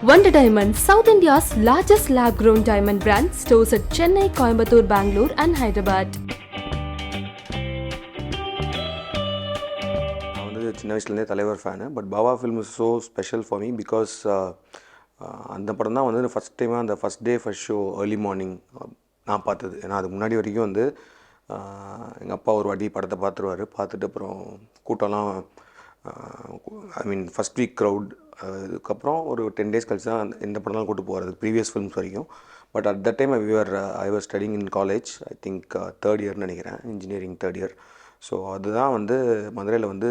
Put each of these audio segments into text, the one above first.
Wonder Diamond, South India's largest lab-grown diamond brand, stores at Chennai, Coimbatore, Bangalore and Hyderabad. நான் வந்து சின்ன வயசுலேருந்தே தலைவர் fan. But Baba film is so special for me because அந்த படம் தான் வந்து ஃபஸ்ட் டைமாக அந்த first day first show early morning நான் பார்த்தது. ஏன்னா அதுக்கு முன்னாடி வரைக்கும் வந்து எங்கள் அப்பா ஒரு வாட்டி படத்தை பார்த்துருவார். பார்த்துட்டு அப்புறம் கூட்டம்லாம் ஐ மீன் ஃபஸ்ட் வீக் க்ரௌட், இதுக்கப்புறம் ஒரு 10 days கழிச்சு தான் எந்த படம்லாம் கூட்டு போகிறது ப்ரீவியஸ் ஃபில்ம்ஸ் வரைக்கும். But at that time I was studying in college, I think third இயர்னு நினைக்கிறேன், இன்ஜினியரிங் தேர்ட் இயர். ஸோ அதுதான் வந்து மதுரையில் வந்து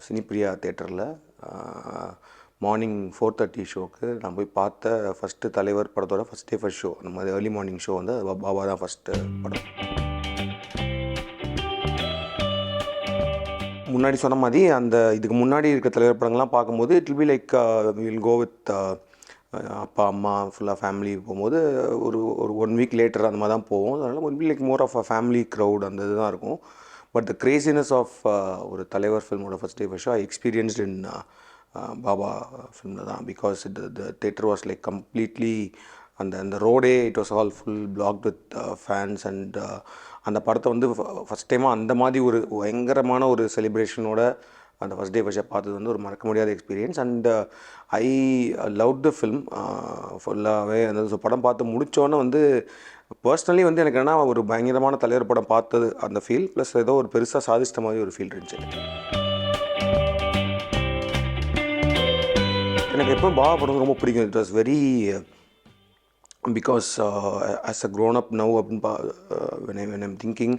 சினிப்பிரியா தேட்டரில் மார்னிங் 4:30 ஷோக்கு நான் போய் பார்த்த ஃபஸ்ட்டு தலைவர் படத்தோட ஃபஸ்ட் டே ஃபஸ்ட் ஷோ. அந்த மாதிரி ஏர்லி மார்னிங் ஷோ வந்து பாபா தான் ஃபஸ்ட்டு படம். முன்னாடி சொன்ன மாதிரி அந்த இதுக்கு முன்னாடி இருக்க தலைவர் படங்கள்லாம் பார்க்கும்போது it will be like will go with அப்பா அம்மா ஃபுல்லாக ஃபேமிலி போகும்போது ஒரு 1 week லேட்டர் அந்த மாதிரி தான் போவோம். அதனால் one be like more of a family crowd அந்த இது தான் இருக்கும். பட் த கிரேசினஸ் ஆஃப் ஒரு தலைவர் ஃபில்மோட first day first show I experienced in Baba ஃபில்மில் தான். Because the theatre was like completely அந்த ரோடே it was all full blocked with fans. And அந்த படத்தை வந்து ஃபஸ்ட் டைமாக அந்த மாதிரி ஒரு பயங்கரமான ஒரு செலிப்ரேஷனோட அந்த ஃபஸ்ட் டே ஃபஸ்ட் பார்த்தது வந்து ஒரு மறக்க முடியாத experience. And I love the film ஃபுல்லாகவே. அந்த படம் பார்த்து முடித்தோன்னே வந்து பர்சனலி வந்து எனக்கு என்ன ஒரு பயங்கரமான தலைவர் படம் பார்த்தது அந்த ஃபீல், ப்ளஸ் ஏதோ ஒரு பெருசாக சாதிச்சிட்ட மாதிரி ஒரு ஃபீல் இருந்துச்சு. எனக்கு எப்போ பாபா படம் ரொம்ப பிடிக்கும். It was very because as a grown up now when I'm thinking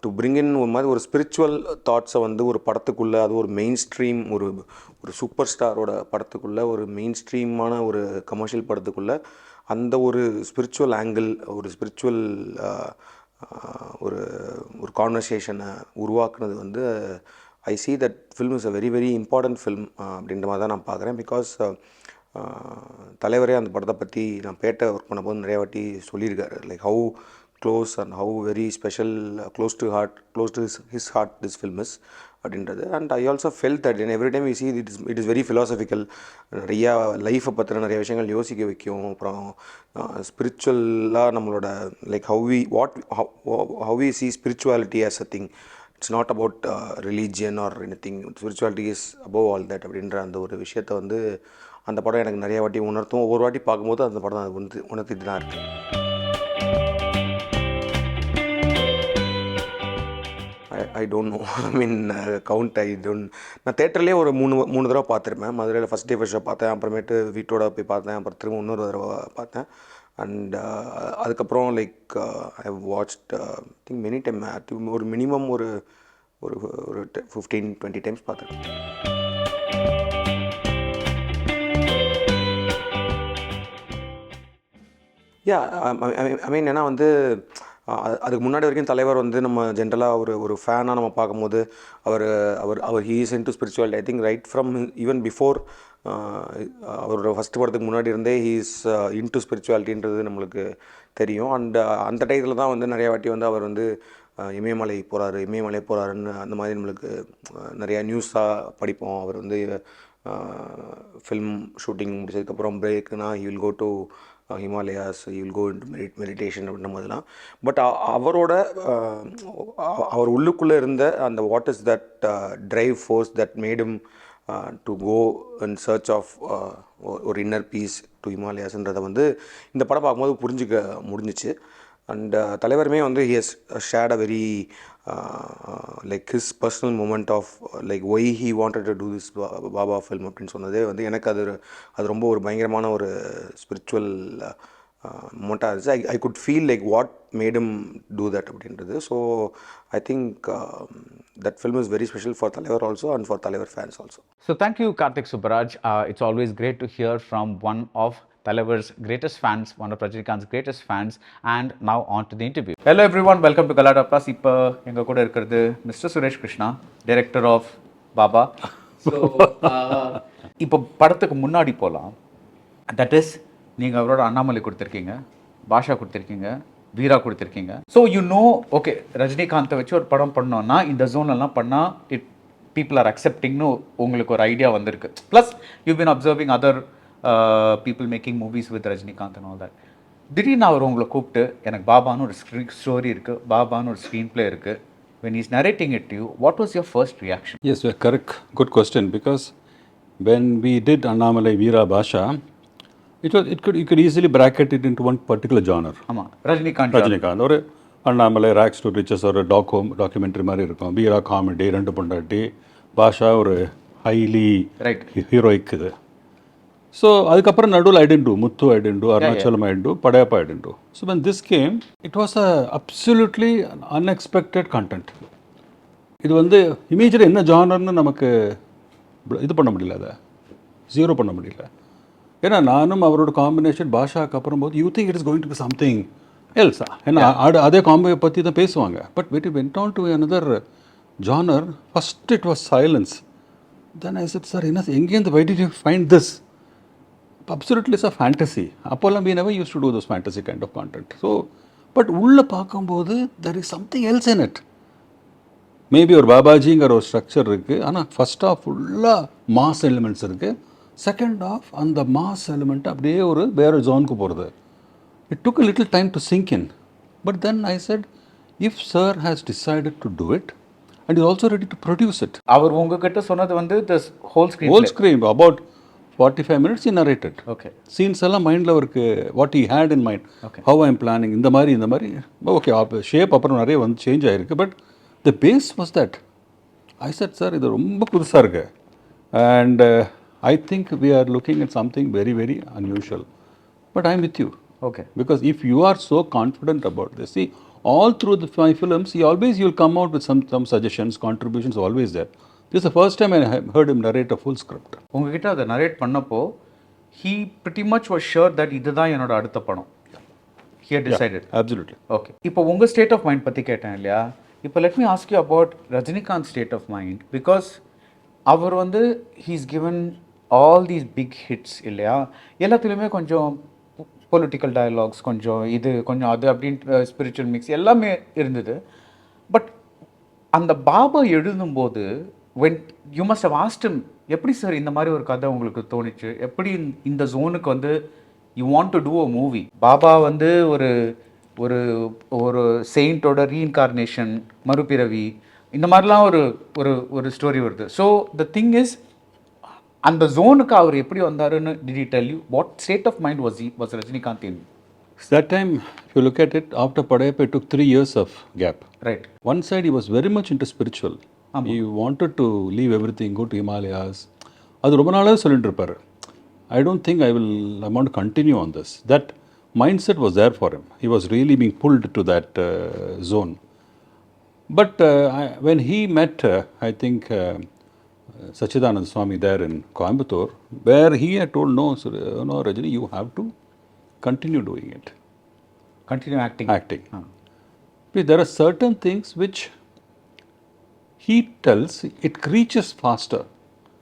to bring in ஒரு மாதிரி ஒரு ஸ்பிரிச்சுவல் தாட்ஸை வந்து ஒரு படத்துக்குள்ளே, அது ஒரு மெயின் ஸ்ட்ரீம் ஒரு சூப்பர் ஸ்டாரோட படத்துக்குள்ளே, ஒரு மெயின் ஸ்ட்ரீமான ஒரு கமர்ஷியல் படத்துக்குள்ளே அந்த ஒரு ஸ்பிரிச்சுவல் ஆங்கிள், ஒரு ஸ்பிரிச்சுவல் ஒரு கான்வர்சேஷனை உருவாக்குனது வந்து ஐ see that film is a very very important film அப்படின்ற மாதிரி தான் நான் பார்க்குறேன். பிகாஸ் தலைவரே அந்த படத்தை பற்றி நான் பேட்டை ஒர்க் பண்ணும்போது நிறைய வாட்டி சொல்லியிருக்காரு, like how close and how very special, close to his heart this film is அப்படின்றது. And I also felt that in every time we see it is very philosophical. நிறையா லைஃப்பை பற்றின நிறைய விஷயங்கள் யோசிக்க வைக்கும். அப்புறம் ஸ்பிரிச்சுவலாக நம்மளோட like how we see spirituality as a thing. It's not about religion or anything, spirituality is above all that அப்படின்ற அந்த ஒரு விஷயத்தை வந்து அந்த படம் எனக்கு நிறைய வாட்டி உணர்த்தும். ஒவ்வொரு வாட்டி பார்க்கும்போது அந்த படம் அது உணர்த்திட்டு தான் இருக்குது. I don't know, I mean count I don't. நான் தேட்டர்லேயே ஒரு மூணு தடவை பார்த்துருப்பேன். மதுரையில் ஃபஸ்ட் டே ஃபஸ்ட் ஷோ பார்த்தேன், அப்புறமேட்டு வீட்டோட போய் பார்த்தேன், அப்புறம் திரும்ப இன்னொரு தடவை பார்த்தேன். அண்ட் அதுக்கப்புறம் like I have watched think many time, ஒரு மினிமம் ஒரு 15-20 டைம்ஸ் பார்த்துருக்கேன். யா ஐ மீன் ஏன்னா வந்து அதுக்கு முன்னாடி வரைக்கும் தலைவர் வந்து நம்ம ஜென்ரலாக ஒரு ஃபேனாக நம்ம பார்க்கும்போது அவர் he is into spirituality. I think right from even before அவரோட ஃபஸ்ட்டு படத்துக்கு முன்னாடி இருந்தே ஹீ இஸ் இன் டு ஸ்பிரிச்சுவாலிட்டின்றது நம்மளுக்கு தெரியும். அண்ட் அந்த டைத்தில் தான் வந்து நிறைய வாட்டி வந்து அவர் வந்து இமயமலை போகிறாருன்னு அந்த மாதிரி நம்மளுக்கு நிறையா நியூஸாக படிப்போம். அவர் வந்து ஃபில்ம் ஷூட்டிங் முடிச்சதுக்கப்புறம் பிரேக்குனா he will go to Himalayas, you will go into meditation அப்படின்ற மாதிரிலாம். பட் அவர் உள்ளுக்குள்ளே இருந்த அந்த what is that drive force that made him to go in search of ஒரு இன்னர் பீஸ் டு ஹிமாலயாஸ்ன்றதை வந்து இந்த படம் பார்க்கும்போது புரிஞ்சிக்க முடிஞ்சிச்சு. அண்ட் தலைவருமே வந்து he has shared a very like his personal moment of like why he wanted to do this Baba film அப்படின்னு சொன்னதே வந்து எனக்கு அது ரொம்ப ஒரு பயங்கரமான ஒரு ஸ்பிரிச்சுவல் மூமெண்ட்டாக இருந்துச்சு. I could feel like what made him do that அப்படின்றது. So I think that film is very special for Talevar also and for Talevar fans also. So thank you, Karthik, Subbaraj. It's always great to hear from one of Talavar's greatest fans, one of Rajinikanth's greatest fans. And now on to the interview. Hello everyone, welcome to Galada Plus. Ipa enga kuda irukkiradhu Mr. Suresh Krissna, director of Baba. So ipo படத்துக்கு முன்னாடி போலாம். That is நீங்க அவரோட அண்ணாமலை கொடுத்திருக்கீங்க, பாஷா கொடுத்திருக்கீங்க, வீரா கொடுத்துருக்கீங்க. So you know okay ரஜினிகாந்தை வச்சு ஒரு படம் பண்ணோன்னா இந்த ஜோன்லாம் பண்ணால் பீப்புள் ஆர் அக்செப்டிங்னு உங்களுக்கு ஒரு ஐடியா வந்திருக்கு. Plus you been observing other people making movies with Rajinikanth and all that. திடீர்னு அவர் உங்களை கூப்பிட்டு எனக்கு பாபான்னு ஒரு ஸ்டோரி இருக்குது, பாபான்னு ஒரு ஸ்க்ரீன் பிளே இருக்குது. When he's narrating it to you, what was your first reaction? Yes, you are correct. Good question. Because when we did Annamalai Veera Baasha, you could easily bracket it into one particular genre. ஆமாம், ரஜினிகாந்த் ஒரு Annamalai rocks to riches ஒரு documentary மாதிரி இருக்கும். வீரா comedy, ரெண்டு பொண்டாட்டி, பாஷா ஒரு highly heroic இது. So அதுக்கப்புறம் நடுவில் I tend to, Muthu I tend to, Arunachalam I tend to, Padayappa I tend to. So when this came, it was a absolutely unexpected content. இது வந்து இமீடியட்டாக என்ன ஜானர்னு நமக்கு இது பண்ண முடியல, அதை ஜீரோ பண்ண முடியல. ஏன்னா நானும் அவரோட காம்பினேஷன் பாஷாக்கு அப்புறம் போது you think it is going to be something else, ஏன்னா அதே காம்போவை பற்றி தான் பேசுவாங்க. But what it went on to another genre, first it was silence. Then I said, sir, எங்கேருந்து why did you find this? Absolutely it's a fantasy. அப்போல்லாம் we never used to do those fantasy kind of content. So, but உள்ளே பார்க்கும்போது there is something else in it. Maybe ஒரு பாபாஜிங்கிற ஒரு structure இருக்குது, ஆனால் first half ஃபுல்லாக mass elements இருக்குது. Second half அந்த மாஸ் எலிமெண்ட் அப்படியே ஒரு வேறு ஜோனுக்கு போகிறது. It took a little time to sink in. But then I said, if sir has decided to do it and is also ready to produce it. அவர் உங்ககிட்ட சொன்னது வந்து the whole screen about 45 minutes he narrated. Okay. Scenes எல்லாம் மைண்டில் அவருக்கு what he had in mind. Okay. How I am planning, இந்த மாதிரி okay shape அப்புறம் நிறைய வந்து சேஞ்ச் ஆகிருக்கு. But the base was that. I said, sir, இது ரொம்ப புதுசாக இருக்குது. And I think we are looking at something very, very unusual. But I am with you. Okay. Because if you are so confident about this, see, all through my films, you'll come out with some suggestions, contributions, always there. This is the first time I heard him narrate a full script. உங்ககிட்ட அதை narrate பண்ணப்போ he pretty much was sure that இதுதான் என்னோட அடுத்த படம். He had decided. Yeah, absolutely. Okay. இப்போ உங்கள் state of mind பற்றி கேட்டேன் இல்லையா? இப்போ let me ask you about Rajinikanth state of mind, because அவர் வந்து he's given all these big hits இல்லையா? எல்லாத்துலேயுமே கொஞ்சம் பொலிட்டிக்கல் டயலாக்ஸ், கொஞ்சம் இது கொஞ்சம் அது அப்படின்ட்டு ஸ்பிரிச்சுவல் மிக்ஸ் எல்லாமே இருந்தது. பட் அந்த பாபா எழுதும்போது when you must have asked him, எப்படி சார் இந்த மாதிரி ஒரு கதை உங்களுக்கு தோணிச்சு, எப்படி இந்த ஜோனுக்கு வந்து you want to do a movie? Baba வந்து ஒரு ஒரு ஒரு செயின்ட்டோட ரீஇன்கார்னேஷன், மறுபிறவி, இந்த மாதிரிலாம் ஒரு ஒரு ஒரு ஸ்டோரி வருது. ஸோ த திங் இஸ், அந்த ஜோனுக்கு அவர் எப்படி வந்தாருன்னு did he tell you? What state of mind was Rajinikanth in? That time, if you look at it, after Padayappa, it took 3 years of gap. Right. One side, he was very much into spiritual. He wanted to leave everything, go to Himalayas. அது ரொம்ப நாளாக சொல்லிட்டு இருப்பார். I don't think I want to continue on this. That mindset was there for him. He was really being pulled to that zone. But when he met, I think, Sachidanand Swami there in Coimbatore, where he had told, no, Rajini, you have to continue doing it. Continue acting. There are certain things which he tells, it reaches faster.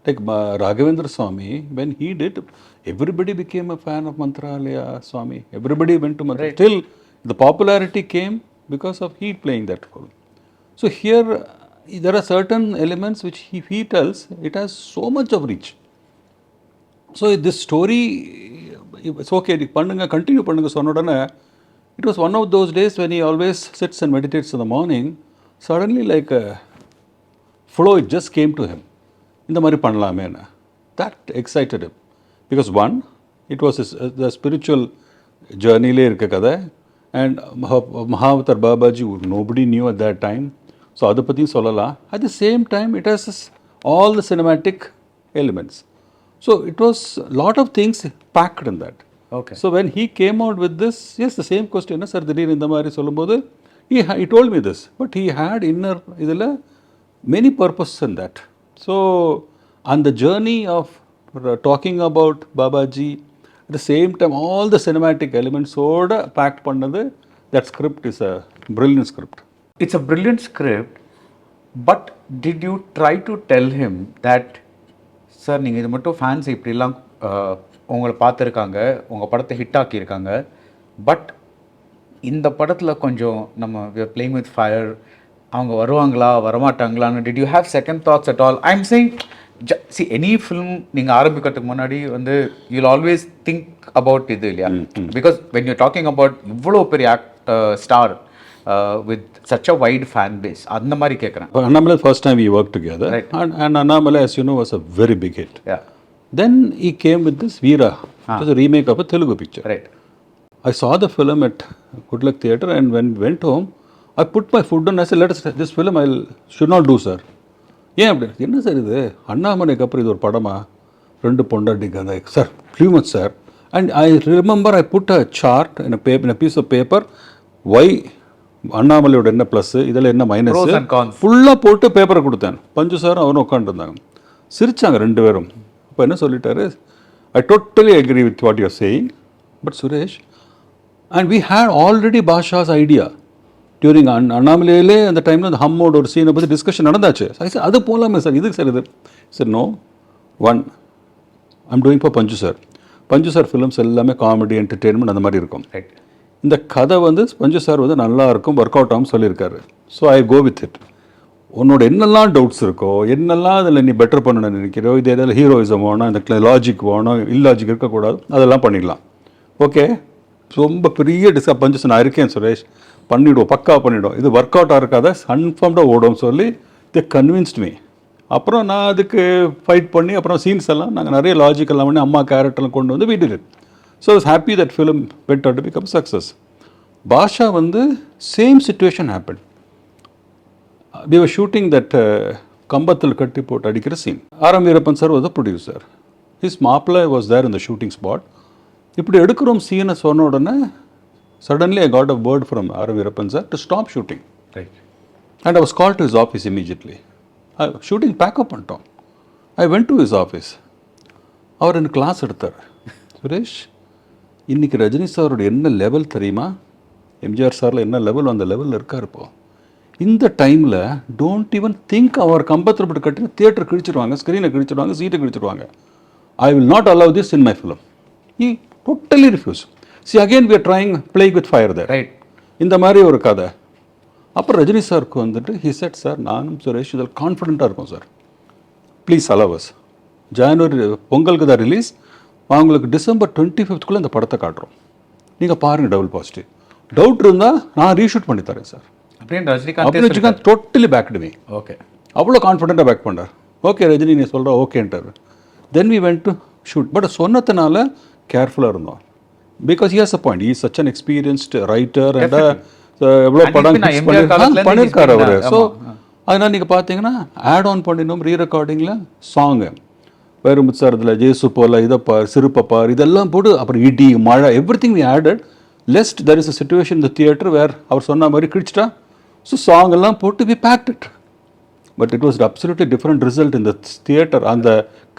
Like Raghavendra Swami, when he did, everybody became a fan of Mantralaya Swami. Everybody went to Mantralaya. Right. Still, the popularity came because of he playing that role. So here, there are certain elements which he tells, it has so much of reach. So this story, it's okay, continue pannunga sonnodana. It was one of those days when he always sits and meditates in the morning. Suddenly, like a flow, it just came to him. இந்த மாதிரி பண்ணலாமேன்னு. That excited him. Because one, it was the spiritual journey-லே இருக்க கதை. And Mahavatar Babaji, nobody knew at that time. So அதை பற்றியும் சொல்லலாம். At the same time, it has all the cinematic elements. So it was a lot of things packed in that. Okay. So when he came out with this, yes, the same question, sir, திடீர்னு இந்த மாதிரி சொல்லும்போது, he told me this. But he had inner, இதில் many purposes in that. So, on the journey of talking about Babaji, at the same time, all the cinematic elements oda packed pannadu, that script is a brilliant script. It's a brilliant script, but did you try to tell him that, sir, நீங்கள் இது மட்டும் fans இப்படிலாம் உங்களை பார்த்துருக்காங்க, உங்கள் படத்தை hit ஆக்கியிருக்காங்க, but இந்த படத்தில் கொஞ்சம் நம்ம we are playing with fire, அவங்க வருவாங்களா வரமாட்டாங்களான்னு did you have second thoughts at all? I'm saying see any film நீங்கள் ஆரம்பிக்கிறதுக்கு முன்னாடி வந்து you'll always think about இது இல்லையா, because when you're talking about இவ்வளோ பெரிய star with such a wide fan base, அந்த மாதிரி கேட்குறேன். Annamala, first time we worked together, right. and Annamala, as you know, was a very big hit. Yeah. Then he came with this Veera, which was a remake of a Telugu picture. Right. I saw the film at Good Luck Theatre, and when we went home, I put my foot down. I said, "Let us this film I should not do, sir." ஏன் அப்படி என்ன sir இது அண்ணாமலைக்கு அப்புறம் இது ஒரு படமா 2 பொண்டாட்டிக்கு அந்த sir Plymouth sir. And I remember I put a chart in a piece of paper, why அண்ணாமலையோட என்ன ப்ளஸ் இதில் என்ன மைனஸ் ஃபுல்லாக போட்டு பேப்பரை கொடுத்தேன். பஞ்சு சார் அவரும் உட்காந்துருந்தாங்க, சிரிச்சாங்க 2 பேரும். இப்போ என்ன சொல்லிட்டாரு, I totally agree with what you're saying, but Suresh and we had already Basha's idea during அண்ணாமலையிலே அந்த டைமில் அந்த ஹம்மோட ஒரு சீனை பற்றி டிஸ்கஷன் நடந்தாச்சு. சார் அது போகலாமே சார், இதுக்கு சார் இது sir no one I'm doing for Panchu sir. Panchu sir films எல்லாமே காமெடி என்டர்டெயின்மெண்ட் அந்த மாதிரி இருக்கும். இந்த கதை வந்து பஞ்சு சார் வந்து நல்லா இருக்கும், ஒர்க் அவுட் ஆகும் சொல்லியிருக்காரு. So I go with it. உன்னோட என்னெல்லாம் டவுட்ஸ் இருக்கோ, என்னெல்லாம் அதில் நீ பெட்டர் பண்ணணும்னு நினைக்கிறோ, இது எதாவது ஹீரோயிசம் வேணும், இந்த லாஜிக் வேணும், இல்லாஜிக் இருக்கக்கூடாது, அதெல்லாம் பண்ணிடலாம். ஓகே, ரொம்ப பெரிய பஞ்சு நான் இருக்கேன் சுரேஷ், பண்ணிவிடுவோம், பக்கா பண்ணிவிடுவோம், இது ஒர்க் அவுட் ஆகிருக்காத கன்ஃபார்ம்டாக ஓடும் சொல்லி தி கன்வின்ஸ்ட் மீ. அப்புறம் நான் அதுக்கு ஃபைட் பண்ணி அப்புறம் சீன்ஸ் எல்லாம் நாங்கள் நிறைய லாஜிக் எல்லாம் பண்ணி அம்மா கேரக்டர்லாம் கொண்டு வந்து வீட்டில். So I was happy that film went out to become success. Basha வந்து same situation happen. We were shooting that கம்பத்தில் கட்டி போட்டு அடிக்கிற scene. R M. Veerappan sir was the producer. His மாப்பிள்ளை was there in the shooting spot. இப்படி எடுக்கிறோம் சீனை சொன்ன உடனே suddenly I got a word from R.M. Veerappan sir to stop shooting. Right. And I was called to his office immediately. Shooting pack up பண்ணிட்டோம். I went to his office. அவர் எனக்கு class எடுத்தார். சுரேஷ், இன்றைக்கி ரஜினி சாரோட என்ன லெவல் தெரியுமா, எம்ஜிஆர் சாரில் என்ன level, அந்த லெவலில் இருக்கார் இப்போ. இந்த டைமில் டோன்ட் ஈவன் திங்க் அவர் கம்பத்தில் போட்டு கட்டினா தியேட்டர் கிழிச்சிடுவாங்க, ஸ்க்ரீனை கிழிச்சிடுவாங்க, சீட்டை கிழிச்சிடுவாங்க. I will not allow this in my film. He totally refused. See, again we are trying playing with fire there. Right. இந்த மாதிரி ஒரு கதை. அப்புறம் ரஜினி சாருக்கு வந்துட்டு he said, சார் நானும் சுரேஷ் இதில் கான்ஃபிடென்ட்டாக இருக்கும் சார், ப்ளீஸ் allow us. ஜனவரி பொங்கலுக்கு தான் ரிலீஸ், அவங்களுக்கு டிசம்பர் 25th இந்த படத்தை காட்டுறோம், நீங்கள் பாருங்கள், டபுள் பாசிட்டிவ். டவுட் இருந்தால் நான் ரீஷூட் பண்ணி தரேன் சார் அப்படின்னு Rajinikanth totally backed me. Okay, அவ்வளோ கான்ஃபிடென்ட்டாக பேக் பண்ணார். ஓகே ரஜினி நீ சொல்கிற ஓகேன்ட்டார். Then we went to shoot. But சொன்னதுனால கேர்ஃபுல்லாக இருந்தோம். Because he has a point. He is such an experienced writer and எவ்வளோ படம் பண்ணியிருக்காரு அவர். ஸோ அதனால் நீங்கள் பார்த்தீங்கன்னா ஆட் ஆன் பண்ணினோம் ரீரெக்கார்டிங்கில் சாங்கு வேறு மிச்சாரத்தில் ஜேசு போல் இதைப்பார் சிறுப்பப்பார் இதெல்லாம் போட்டு அப்புறம் இடி மழை everything we added. Lest there is a situation இந்த தியேட்டர் வேர் அவர் சொன்ன மாதிரி கிழிச்சிட்டா. ஸோ சாங் எல்லாம் போட்டு we packed it. But it was absolutely different result இந்த தியேட்டர். அந்த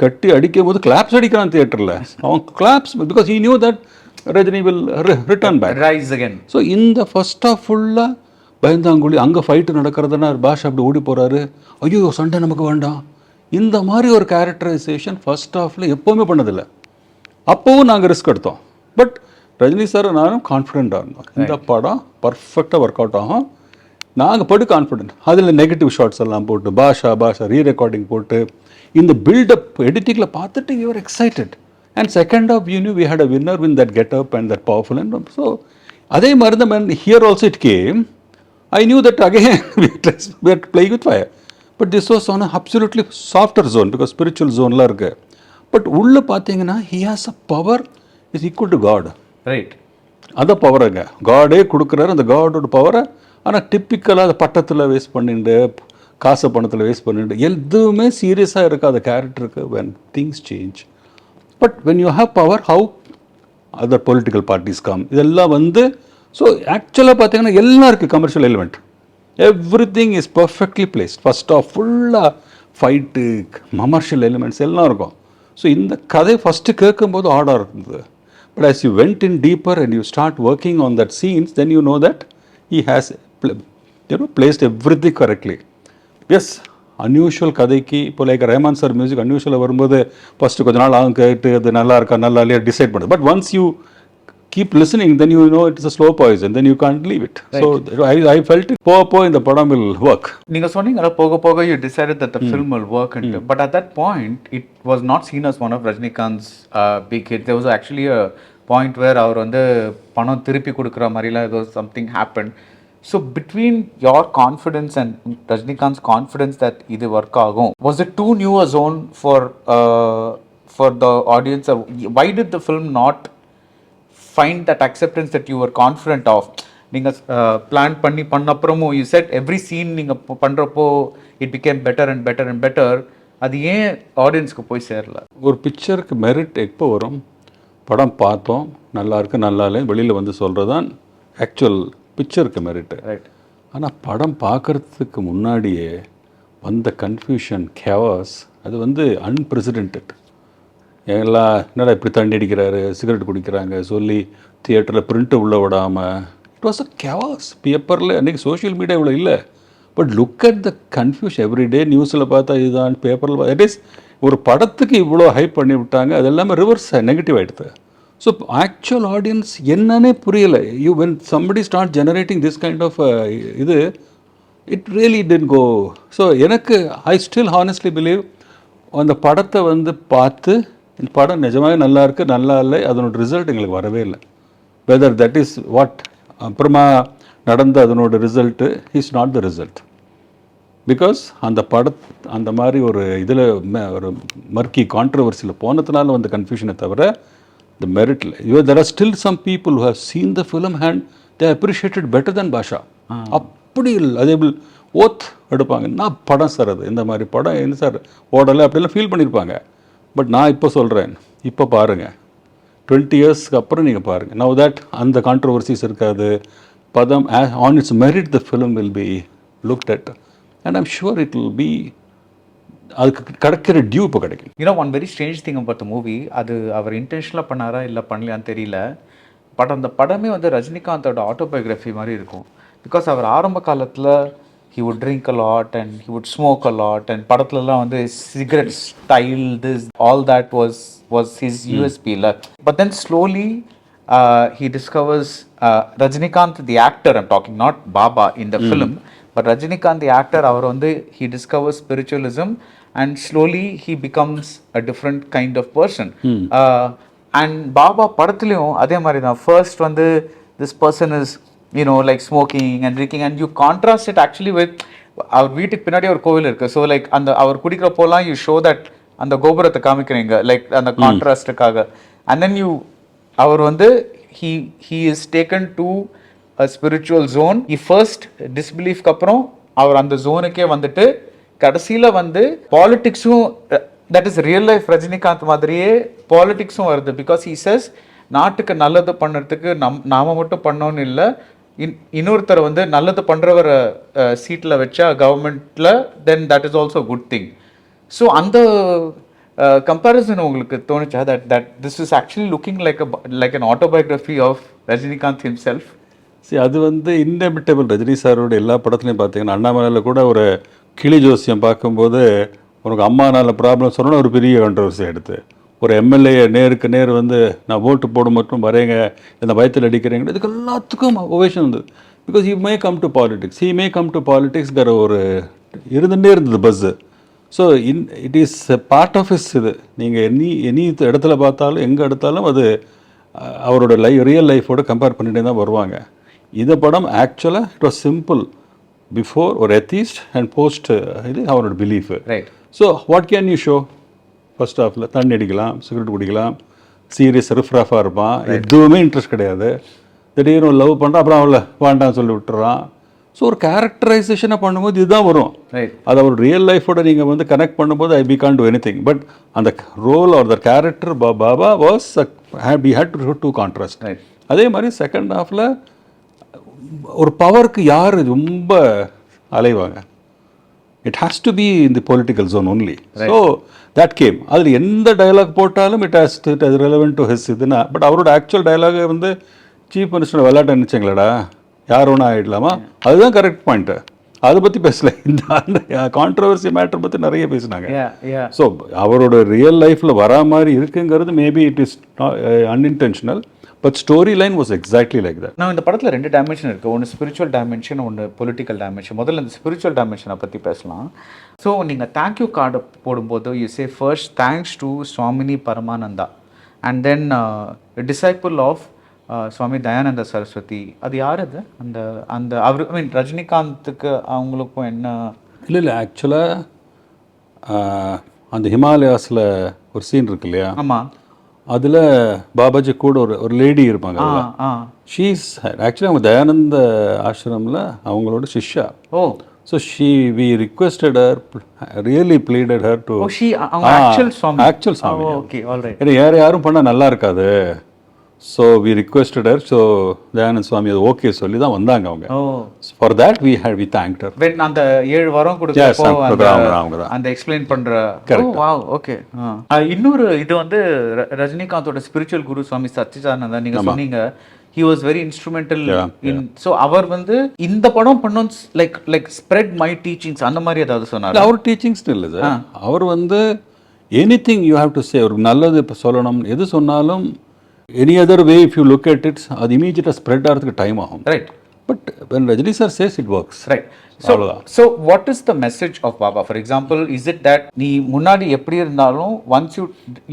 கட்டி அடிக்கும் போது கிளாப்ஸ் அடிக்கிறான் தியேட்டரில், அவன் claps because he knew that Rajini will return back, rise again. So இந்த ஃபர்ஸ்ட் ஆஃப் ஃபுல்லாக பயந்தாங்குழி, அங்கே ஃபைட்டு நடக்கிறதுனா பாஷா அப்படி ஓடி போகிறாரு, ஐயோ சண்டை நமக்கு வேண்டாம், இந்த மாதிரி ஒரு கேரக்டரைசேஷன் ஃபர்ஸ்ட் ஆஃபில் எப்போவுமே பண்ணதில்லை. அப்போவும் நாங்கள் ரிஸ்க் எடுத்தோம். பட் ரஜினி சார் நானும் கான்ஃபிடென்ட்டாக இருந்தோம், இந்த படம் பர்ஃபெக்டாக ஒர்க் அவுட் ஆகும், நாங்கள் படு கான்ஃபிடென்ட். அதில் நெகட்டிவ் ஷார்ட்ஸ் எல்லாம் போட்டு பாஷா ரீரெக்கார்டிங் போட்டு இந்த பில்டப் எடிட்டிங்கில் பார்த்துட்டு you are excited. And second off, you knew we had a winner with that get-up and that powerful. And so, அதே மாதிரி தான் when here also it came, I knew that again we were playing with fire. But this was on an absolutely softer zone because spiritual zoneலாம் இருக்கு. But உள்ளே பார்த்தீங்கன்னா he has a power is equal to God. Right. அந்த பவருங்க காடே கொடுக்குறாரு, அந்த காடோட பவரை. ஆனால் டிப்பிக்கலாக அதை பட்டத்தில் வேஸ்ட் பண்ணிட்டு காசை பணத்தில் வேஸ்ட் பண்ணிட்டு எதுவுமே சீரியஸாக இருக்காத கேரக்டருக்கு when things change. But when you have power, how other political parties come, இதெல்லாம் வந்து ஸோ ஆக்சுவலாக பார்த்தீங்கன்னா எல்லாம் இருக்குது commercial element, everything is perfectly placed. First half ஃபுல்லாக ஃபைட்டு கமர்ஷியல் எலிமெண்ட்ஸ் எல்லாம் இருக்கும். ஸோ இந்த கதை ஃபஸ்ட்டு கேட்கும்போது ஆர்டர் இருந்தது. But as you went in deeper and you start working on that scenes, then you know that he has placed everything correctly. Yes, unusual கதைக்கு இப்போ like Rahman sir music அன்யூஷுவலாக வரும்போது first கொஞ்ச நாள் ஆகும் கேட்டு அது நல்லா இருக்கா நல்லா இல்லையா டிசைட் பண்ணுறது. But once you keep listening, then you know it's a slow poison, then you can't leave it. So I felt it. Po in the padam will work. நீங்க சொன்னீங்கல போக போக you decided that the film will work and but at that point it was not seen as one of Rajinikanth's big hit. There was actually a point where அவர் வந்து பணம் திருப்பி கொடுக்குற மாதிரிலாம் ஏதோ something happened. So between your confidence and Rajinikanth's confidence that இது work ஆகும், was it too new a zone for the audience? Why did the film not find that acceptance that you were confident of? நீங்க plan பண்ணப்புறமும் you said every scene நீங்க பண்றப்போ it became better and better and better. அது ஏன் ஆடியன்ஸ்க்கு போய் சேரல? ஒரு பிக்சருக்கு merit எப்போ வரும்? படம் பார்த்தோம், நல்லா இருக்கு நல்லா இல்லை வெளியில் வந்து சொல்கிறதான் ஆக்சுவல் பிக்சருக்கு மெரிட்டு. ரைட். ஆனால் படம் பார்க்குறதுக்கு முன்னாடியே வந்த கன்ஃபியூஷன் கேவாஸ் அது வந்து அன்பிரசிடென்டட். எல்லாம் என்னடா இப்படி தண்ணி அடிக்கிறாரு, சிகரெட் குடிக்கிறாங்க சொல்லி தியேட்டரில் பிரிண்ட்டு உள்ளே விடாமல் இட் வாஸ் அ கேவாஸ். பேப்பரில் அன்றைக்கி சோஷியல் மீடியா இவ்வளோ இல்லை. But look at the confusion everyday. நியூஸில் பார்த்தா இதுதான், பேப்பரில் இட் இஸ் ஒரு படத்துக்கு இவ்வளோ ஹைப் பண்ணி விட்டாங்க. அது எல்லாமே ரிவர்ஸ் நெகட்டிவ் ஆகிடுது. ஸோ ஆக்சுவல் ஆடியன்ஸ் என்னன்னே புரியலை. When somebody start generating this kind of இது it really tend go. So எனக்கு ஐ ஸ்டில் ஹானஸ்ட்லி பிலீவ் அந்த படத்தை வந்து பார்த்து இந்த படம் நிஜமாக நல்லா இருக்குது நல்லா இல்லை அதனோட ரிசல்ட் எங்களுக்கு வரவே இல்லை. வெதர் தட் இஸ் வாட் அப்புறமா நடந்த அதனோட result is not the result. Because அந்த மாதிரி ஒரு இதில் ஒரு மர்க்கி கான்ட்ரவர்சியில் போனதுனால வந்து கன்ஃபியூஷனை தவிர த மெரிட்டில் there are still some people who have seen the film and they appreciated better than Basha. அப்படி அதே ஓத் எடுப்பாங்க. நான் படம் சார் அது இந்த மாதிரி படம் என்ன சார் ஓடலை அப்படிலாம் ஃபீல் பண்ணியிருப்பாங்க. பட் நான் இப்போ சொல்கிறேன், இப்போ பாருங்கள், 20 இயர்ஸ்க்கு அப்புறம் நீங்கள் பாருங்கள். நவ் தட் அந்த கான்ட்ரவர்சிஸ் இருக்காது. பதம் on it's merit the film will be looked at and I'm sure it will B அதுக்கு கிடைக்கிற டியூ இப்போ கிடைக்கும். You know one very strange thing about the movie, அது அவர் இன்டென்ஷனலாக பண்ணாரா இல்லை பண்ணலையான்னு தெரியல. பட் அந்த படமே வந்து ரஜினிகாந்தோட ஆட்டோபயோகிராஃபி மாதிரி இருக்கும். பிகாஸ் அவர் ஆரம்ப காலத்தில் he would drink a lot and he would smoke a lot and படத்துலலாம் வந்து cigarette style this all that was his USP la. But then slowly he discovers Rajinikanth the actor, I'm talking not Baba in the film, but Rajinikanth the actor, அவர் வந்து he discovers spiritualism and slowly he becomes a different kind of person. And Baba படத்துலயும் அதே மாதிரி தான். First வந்து this person is like smoking and drinking and you contrast it actually with அவர் வீட்டுக்கு பின்னாடி ஒரு கோவில் இருக்கு. ஸோ லைக் அந்த அவர் குடிக்கிறப்போலாம் யூ ஷோ தட் அந்த கோபுரத்தை காமிக்கிறீங்க லைக் அந்த கான்ட்ராஸ்டுக்காக. அண்ட் தென் அவர் வந்து he is taken to a spiritual zone. he first disbeliefக்கு அப்புறம் அவர் அந்த ஜோனுக்கே வந்துட்டு கடைசியில் வந்து பாலிட்டிக்ஸும் that is real life Rajinikanth மாதிரியே பாலிட்டிக்ஸும் வருது. பிகாஸ் he says நாட்டுக்கு நல்லது பண்ணுறதுக்கு நாம மட்டும் பண்ணோன்னு இல்லை, இன்னொருத்தர் வந்து நல்லது பண்ணுறவரை சீட்டில் வச்சா கவர்மெண்ட்டில் then that is also good thing. So அந்த கம்பேரிசன் உங்களுக்கு தோணுச்சா that this is actually looking like an autobiography of Rajinikanth himself? சரி, அது வந்து இன்னெவிட்டபிள். ரஜினி சாரோட எல்லா படத்துலையும் பார்த்தீங்கன்னா அண்ணாமலையில் கூட ஒரு கிளி ஜோசியம் பார்க்கும்போது உனக்கு அம்மானால ப்ராப்ளம் சொன்னால் ஒரு பெரிய கான்ட்ரவர்சி எடுத்து ஒரு எம்எல்ஏ நேருக்கு நேர் வந்து நான் ஓட்டு போடும் மட்டும் வரேங்க இந்த பயத்தில் அடிக்கிறேங்க இதுக்கு எல்லாத்துக்கும் ஒவேஷன் வந்தது. Because he may come to politics, பாலிடிக்ஸ்கிற ஒரு இருந்துகிட்டே இருந்தது buzz. So it is part of his இது. நீங்கள் எனி இடத்துல பார்த்தாலும் எங்கே எடுத்தாலும் அது அவரோட ரியல் லைஃபோடு கம்பேர் பண்ணிகிட்டே தான் வருவாங்க. இந்த படம் ஆக்சுவலாக இட் வாஸ் சிம்பிள் பிஃபோர் ஒரு எத்தீஸ்ட் அண்ட் போஸ்ட் இது அவரோட belief. Right. So what can you show? First ஹாஃபில் தண்ணி அடிக்கலாம், சிகரெட் குடிக்கலாம், சீரியஸ் ரிஃப்ராஃபாக இருப்பான், எதுவுமே இன்ட்ரெஸ்ட் கிடையாது. திடீர்னு லவ் பண்ணுறான், அப்புறம் அவளை வேண்டான்னு சொல்லி விட்டுறான். ஸோ ஒரு கேரக்டரைசேஷனை பண்ணும்போது இதுதான் வரும். அதை ஒரு ரியல் லைஃபோட நீங்கள் வந்து கனெக்ட் பண்ணும்போது I can do any thing. But அந்த role or the character Baba was we had to contrast. அதே மாதிரி செகண்ட் ஹாஃபில் ஒரு பவருக்கு யார் ரொம்ப அலைவாங்க, it has to be in the political zone only. Right. So that came. அதில் எந்த டயலாக் போட்டாலும் it is relevant to his இதுனா. பட் அவரோட ஆக்சுவல் டயலாகை வந்து சீஃப் மினிஸ்டர் விளையாட்ட நினச்சிங்களடா யார் ஒன்றா ஆகிடலாமா, அதுதான் கரெக்ட் பாயிண்ட்டு. அதை பற்றி பேசல, இந்த அந்த கான்ட்ரவர்சி மேட்டர் பற்றி நிறைய பேசினாங்க. yeah. ஸோ அவரோட ரியல் லைஃப்பில் வரா மாதிரி இருக்குங்கிறது maybe it is unintentional, but story line was exactly like that. நான் இந்த படத்தில் 2 டைமென்ஷன் இருக்குது, ஒன்று ஸ்பிரிச்சுவல் டைமென்ஷன், ஒன்று பொலிட்டிக்கல் டைமென்ஷன். முதல்ல இந்த ஸ்பிரிச்சுவல் டைமென்ஷனை பற்றி பேசலாம். ஸோ நீங்கள் தேங்க்யூ கார்டு போடும்போது you say first thanks to Swamini Paramananda and then disciple of Swami Dayananda Saraswati. அது யார் அது? அந்த அந்த அவர் ஐ மீன் ரஜினிகாந்துக்கு அவங்களுக்கும் என்ன? இல்லை ஆக்சுவலாக அந்த ஹிமாலயாஸில் ஒரு சீன் இருக்கு இல்லையா? ஆமாம். அதில் பாபாஜி கூட ஒரு லேடி இருப்பாங்க. ஷீஸ் ஆக்சுவலி அவங்க தயானந்த ஆசிரமில் அவங்களோட சிஷ்யா. Oh. So we requested her, really pleaded her to. Oh, she actual Swami. Actual Swami. Okay, alright. ஏன்னா யாரும் பண்ணால் நல்லா இருக்காது. So we requested her. So Dayananda Swami அது ஓகே சொல்லி தான் வந்தாங்க அவங்க. For that we thanked her. when அந்த 7 வாரம் கொடுத்தப்போ அந்த எக்ஸ்பிளைன் பண்ற. Wow, okay. இன்னொரு இது வந்து ரஜினிகாந்தோட ஸ்பிரிச்சுவல் குரு சுவாமி சச்சிதானந்தா, நீங்க சொன்னீங்க he was very instrumental in. so அவர் வந்து இந்த படம் பண்ணோம் like spread my teachings அந்த மாதிரி ஏதாவது சொன்னாரு? அவர் டீச்சிங்ஸ் இல்லை சார். அவர் வந்து anything you have to say, ஒரு நல்லது இப்போ சொல்லணும் எது சொன்னாலும் any other way if you look at it அது இமீடியட்டாக ஸ்ப்ரெட் ஆகிறதுக்கு டைம் ஆகும். Right. But when Rajini sir says it works. Right. So what is the message of Baba? For example, is it that நீ முன்னாடி எப்படி இருந்தாலும் once you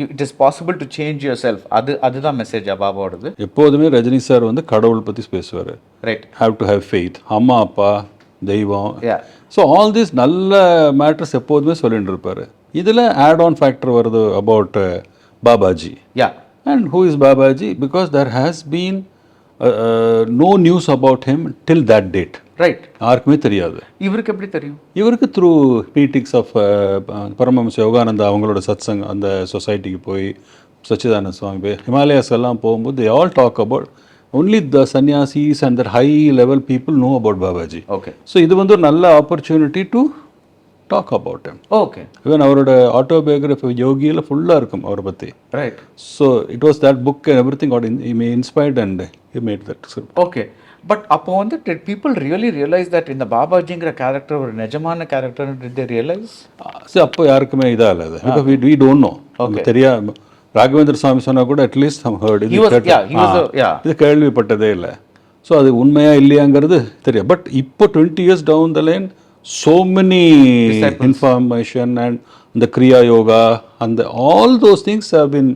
it is possible to change yourself, அதுதான் message பாபாவோடது? எப்போதுமே Rajini sir வந்து கடவுள் பற்றி பேசுவார். Right. Have to have faith, அம்மா அப்பா தெய்வம். ஸோ ஆல் திஸ் நல்ல மேட்டர்ஸ் எப்போதுமே சொல்லிட்டு இருப்பார். இதில் ஆட் ஆன் ஃபேக்டர் வருது about Babaji. And who is Babaji? Because there has been no news about him till that date. Right. யாருக்குமே தெரியாது. இவருக்கு எப்படி தெரியும்? இவருக்கு through meetings of Paramahamsa Yogananda அவங்களோட சத்சங் அந்த சொசைட்டிக்கு போய் சச்சிதானந்த சுவாமி போய் ஹிமாலயாஸ் எல்லாம் போகும்போது they all talk about only the sannyasis and the high level people know about Babaji. Okay. So இது வந்து ஒரு நல்ல opportunity to talk about him. Okay. Even அவரோட ஆட்டோபயோகிராஃபி யோகியில் ஃபுல்லாக இருக்கும் அவரை பற்றி. Right. So it was that book and everything got inspired and he made that script. Okay. But அப்போ வந்து did people really realize that இந்த பாபாஜிங்கிற கேரக்டர் ஒரு நிஜமான கேரக்டர்? did they realize? சரி, அப்போ யாருக்குமே இதாக இல்லை. Because we don't know. தெரியா ராகவேந்திர சுவாமி சொன்னால் கூட அட்லீஸ்ட் நம்ம ஹர்ட் இது கேள்விப்பட்டதே இல்லை. ஸோ அது உண்மையா இல்லையாங்கிறது தெரியும். பட் இப்போ 20 years down the line so many information and the kriya yoga and all those things have been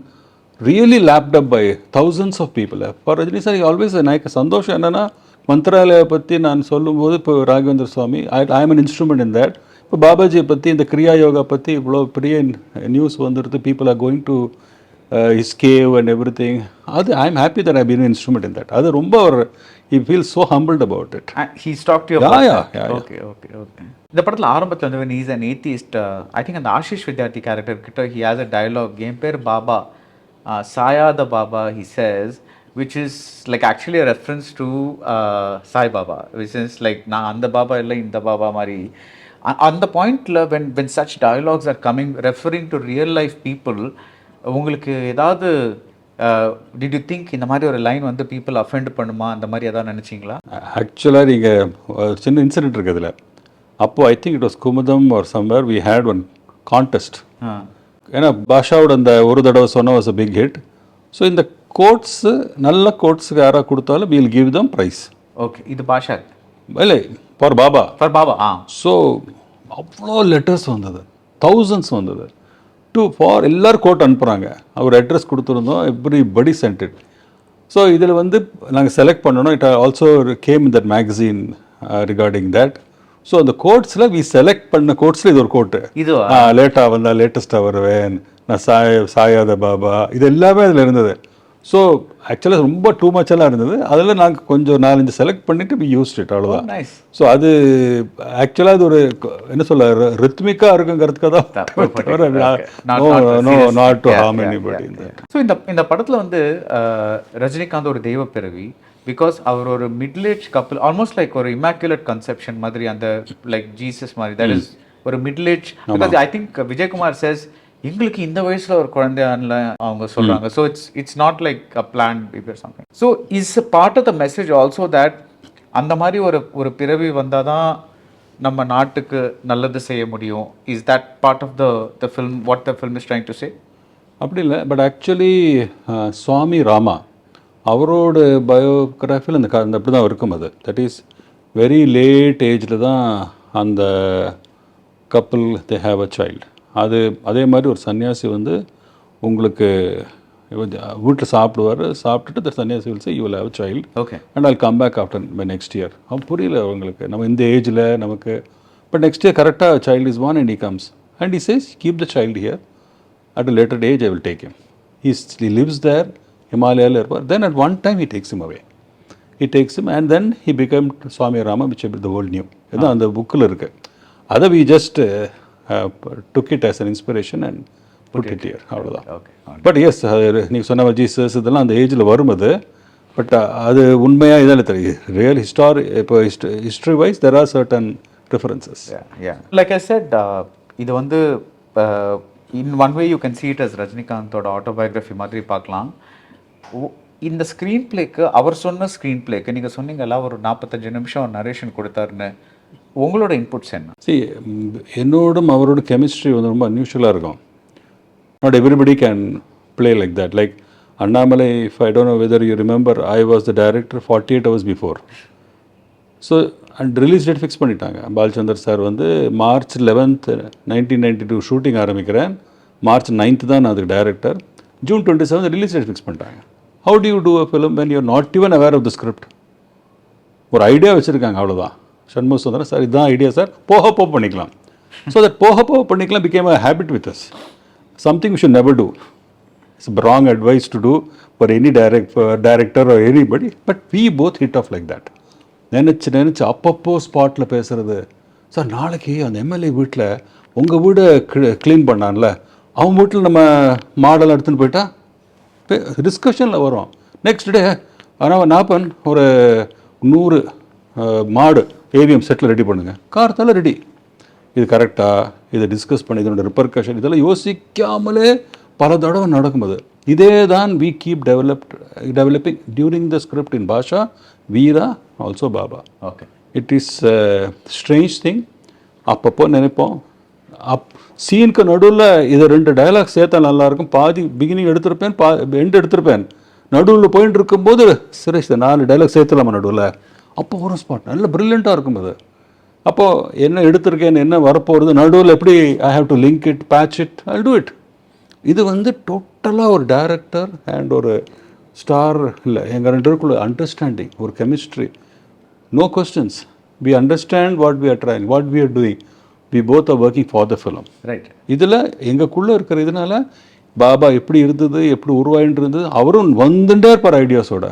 really lapped up by thousands of people. For Rajini sir, always எனக்கு சந்தோஷம் என்னன்னா மந்திராலயா பற்றி நான் சொல்லும்போது இப்போ Raghavendra Swami I am an instrument in that. இப்போ பாபாஜியை பற்றி இந்த கிரியா யோகா பற்றி இவ்வளோ பெரிய நியூஸ் வந்துடுது. People are going to his cave and everything. அது I am happy that I been instrument in that. அது ரொம்ப ஒரு he feels so humbled about it. He's talked to you about that. Okay. இந்த படத்தில் ஆரம்பத்தில் வந்து when he is an atheist, I think அந்த Ashish Vidyarthi character கிட்ட he has a dialogue. என் பேர் Baba, சாயாத Baba, he says, which is like actually a reference to Sai Baba, which is like நான் அந்த பாபா இல்லை இந்த பாபா மாதிரி. அந்த பாயிண்ட்ல when such dialogues are coming referring to real life people, உங்களுக்கு ஏதாவது டிட் யூ திங்க் இந்த மாதிரி ஒரு லைன் வந்து பீப்புள் அஃபெண்ட் பண்ணுமா அந்த மாதிரி ஏதாவது நினச்சிங்களா? ஆக்சுவலாக நீங்கள் சின்ன இன்சிடென்ட் இருக்குது இதில். அப்போது I think it was Kumudam or somewhere we had one contest. ஏன்னா பாஷாவோட அந்த ஒரு தடவை சொன்ன was a big hit. So இந்த கோட்ஸு நல்ல கோட்ஸுக்கு யாராக கொடுத்தாலும் we'll give them prize. Okay. இது பாஷா இல்லை ஃபார் பாபா. ஸோ அவ்வளோ லெட்டர்ஸ் வந்தது, தௌசண்ட்ஸ் வந்தது. ஃபார் எல்லோரும் கோட் அனுப்புகிறாங்க. அவர் அட்ரஸ் கொடுத்துருந்தோம். Everybody sent it. ஸோ இதில் வந்து நாங்கள் செலக்ட் பண்ணணும். It also came in that magazine regarding that. So அந்த கோட்ஸில் வி செலக்ட் பண்ண கோட்ஸில் இது ஒரு கோட்டு. இது லேட்டாக வந்தால் லேட்டஸ்ட்டாக வருவேன், நான் சாயாத பாபா, இது எல்லாமே அதில் இருந்தது. ஸோ ஆக்சுவலாக ரொம்ப டூ மச்செல்லாம் இருந்தது. அதில் நாங்கள் கொஞ்சம் 4-5 செலக்ட் பண்ணிவிட்டு வி யூஸ்ட் இட், அவ்வளோதான். ஸோ அது ஆக்சுவலாக அது ஒரு என்ன சொல்ல ரித்மிக்காக இருக்குங்கிறதுக்காக தான், not to harm anybody. So இந்த படத்தில் வந்து ரஜினிகாந்த் ஒரு தெய்வ பிறவி. பிகாஸ் அவர் ஒரு middle age couple, almost like ஒரு இமாக்குலேட் கன்செப்ஷன் மாதிரி, அந்த லைக் ஜீசஸ் மாதிரி. தட் இஸ் ஒரு middle age. Because I think Vijayakumar says எங்களுக்கு இந்த வயசுல ஒரு குழந்தையான்ல அவங்க சொல்றாங்க. So it's not like a plan baby or something. So is part of the message also that அந்த மாதிரி ஒரு பிறவி வந்தால் தான் நம்ம நாட்டுக்கு நல்லது செய்ய முடியும். Is that part of the film what the film is trying to say? அப்படி இல்லை, பட் ஆக்சுவலி சுவாமி ராமா அவரோட பயோகிராஃபியில் அந்த அப்படி தான் இருக்கும். அது தட் இஸ் வெரி லேட் ஏஜில் தான் அந்த couple they have a child. அது அதே மாதிரி ஒரு சன்னியாசி வந்து உங்களுக்கு வீட்டில் சாப்பிட்டுட்டு the sanyasi will say you will have a child, okay, and I'll come back after by next year. அவன் புரியல அவங்களுக்கு, நம்ம இந்த ஏஜில் நமக்கு, பட் நெக்ஸ்ட் இயர் கரெக்டாக child is born and he comes and he says keep the child here, at a later age I will take him. He lives there, Himalaya, then at one time he takes him away. He takes him and then he became Swami Rama, which the world knew. That's on the book la irukku. Adha we just took it as an inspiration and put it here. Avladha. Okay. But yes, நீங்க சொன்ன Jesus இதெல்லாம் அந்த ஏஜ்ல வரும் அது. But அது உண்மையா இதெல்லாம் தெரியும். Real history wise there are certain differences. Yeah. Like I said, இது வந்து in one way you can see it as ரஜினிகாந்தோட ஆட்டோபயோகிராஃபி மாதிரி பார்க்கலாம். இந்த ஸ்க்ரீன் பிளேக்கு அவர் சொன்ன ஸ்க்ரீன் பிளேக்கு நீங்கள் சொன்னீங்கல்ல ஒரு 45 நிமிஷம் நரேஷன் கொடுத்தாருன்னு, உங்களோட இன்புட்ஸ் என்ன? என்னோடும் அவரோட கெமிஸ்ட்ரி வந்து ரொம்ப அன்யூஷுவலாக இருக்கும். Not everybody can play like that. Like Annamalai, if I don't know whether you remember, I was the director 48 hours before. So and release date fix பண்ணிட்டாங்க. பாலச்சந்தர் சார் வந்து March 11th 1992 ஷூட்டிங் ஆரம்பிக்கிறேன், March 9th தான் நான் அதுக்கு director, June 27th release date fix பண்ணிட்டாங்க. How do you do a film when you're not even aware of the script? ஒரு idea வச்சுருக்காங்க, அவ்வளோதான். சண்முக சுந்தரம் சார் இதுதான் ஐடியா சார், போக பண்ணிக்கலாம். ஸோ தட் போக பண்ணிக்கலாம் became a habit with us. Something we should never do. It's wrong advice to do for any director or anybody, but we both hit off like that. நினச்சி அப்பப்போ ஸ்பாட்டில் பேசுகிறது. Sir நாளைக்கு அந்த எம்எல்ஏ வீட்டில் உங்கள் வீடை க்ளீன் பண்ணான்ல, அவன் வீட்டில் நம்ம மாடல் எடுத்துன்னு போயிட்டா டிஸ்கஷனில் வரும். நெக்ஸ்ட் டே ஆனால் நாப்பன் ஒரு 100 மாடு ஏவிஎம் செட்டில் ரெடி பண்ணுங்கள், கார்த்தால ரெடி. இது கரெக்டாக, இதை டிஸ்கஸ் பண்ணி இதனோட ரிப்பர்கஷன் இதெல்லாம் யோசிக்காமலே பல தடவை நடக்கும்போது இதே தான் we keep developing during the script in Baasha, Veera, also Baba. Okay, it is strange thing. அப்பப்போ நினைப்போம் சீனுக்கு நடுவில் இதை 2 டைலாக் சேர்த்தா நல்லாயிருக்கும், பாதி பிகினிங் எடுத்திருப்பேன், எண்டு எடுத்திருப்பேன், நடுவில் போயிட்டு இருக்கும்போது சுரேஷ் 4 டைலாக் சேர்த்துலாமா நடுவில், அப்போ ஒரு ஸ்பாட் நல்ல ப்ரில்லியண்ட்டாக இருக்கும் அது. அப்போது என்ன எடுத்திருக்கேன், என்ன வரப்போகிறது, நடுவில் எப்படி I have to link it, patch it, I do it. இது வந்து டோட்டலாக ஒரு டைரக்டர் அண்ட் ஒரு ஸ்டார் இல்லை, எங்கள் 2 பேருக்குள்ள அண்டர்ஸ்டாண்டிங், ஒரு chemistry, no questions. We understand what we are trying, what we are doing, we both are working for the film. Right. இதில் எங்களுக்குள்ளே இருக்கிற இதனால பாபா எப்படி இருந்தது, எப்படி உருவாயின்னு இருந்தது, அவரும் வந்துட்டே இருப்பார் ஐடியாஸோட.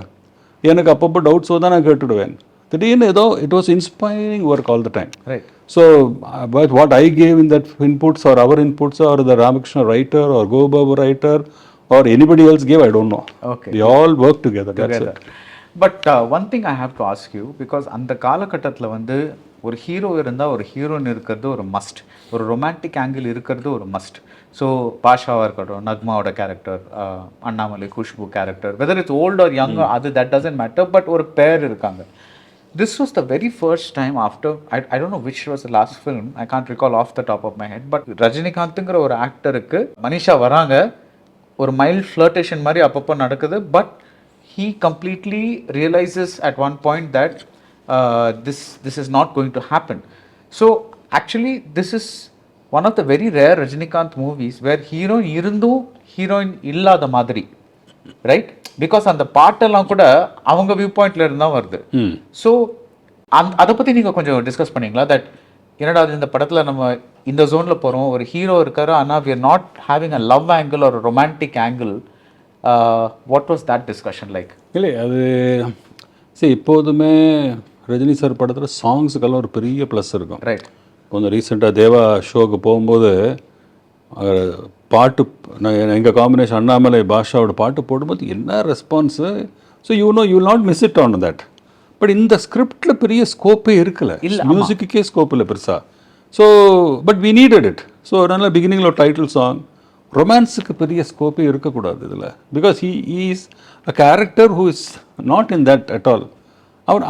எனக்கு அப்பப்போ டவுட்ஸோ தான் நான் கேட்டுடுவேன். திடீர்னு ஏதோ it was inspiring work all the time. Right. So, but what I gave in that inputs or our inputs or the Ramakrishna writer or Gobabu writer or anybody else gave, I don't know. Okay. We all work together. That's it. But one thing I have to ask you, because அந்த காலகட்டத்தில் வந்து ஒரு hero இருந்தால் ஒரு heroine இருக்கிறது ஒரு must, ஒரு romantic angle இருக்கிறது ஒரு மஸ்ட். ஸோ பாஷாவாக இருக்கட்டும், நக்மாவோட character, Annamalai Khushbu character, whether it's old or young, அது தட் டசன்ட் மேட்டர், பட் ஒரு பேர் இருக்காங்க. This was the very first time after, I don't know which was the last film, I can't recall off the top of my head, but ரஜினிகாந்த்ங்கிற ஒரு ஆக்டருக்கு மனிஷா வராங்க, ஒரு mild ஃப்ளர்டேஷன் மாதிரி அப்பப்போ நடக்குது, but he completely realizes at one point that this is not going to happen. So actually this is one of the very rare Rajinikanth movies where hero இருந்தும் heroine இல்லாத மாதிரி, right? Because அந்த பாட்டெல்லாம் கூட அவங்க வியூ பாயிண்ட்ல இருந்தா வருது. ஸோ அதை பற்றி நீங்கள் கொஞ்சம் டிஸ்கஸ் பண்ணீங்களா? தட் என்னடா இந்த படத்தில் நம்ம இந்த ஜோனில் போகிறோம், ஒரு ஹீரோ இருக்காரு, ஆனால் we are not having a love angle ஒரு romantic angle. What was that discussion like? இல்லை அது சரி, இப்போதுமே ரஜினி சார் படத்தில் சாங்ஸுக்கெல்லாம் ஒரு பெரிய ப்ளஸ் இருக்கும். ரைட். கொஞ்சம் ரீசெண்டாக தேவா ஷோக்கு போகும்போது பாட்டு எங்கள் காம்பினேஷன் அண்ணாமலை பாஷாவோட பாட்டு போடும்போது என்ன response. So you will not miss it on that. But இந்த ஸ்கிரிப்டில் பெரிய ஸ்கோப்பே இருக்கல, இல்லை மியூசிக்குக்கே ஸ்கோப் இல்லை பெருசாக. So but we needed it. So அதனால் பிகினிங்கில் ஒரு டைட்டில் சாங், ரொமான்ஸுக்கு பெரிய ஸ்கோப்பே இருக்கக்கூடாது இதில். Because he is a character who is not in that at all. அவர்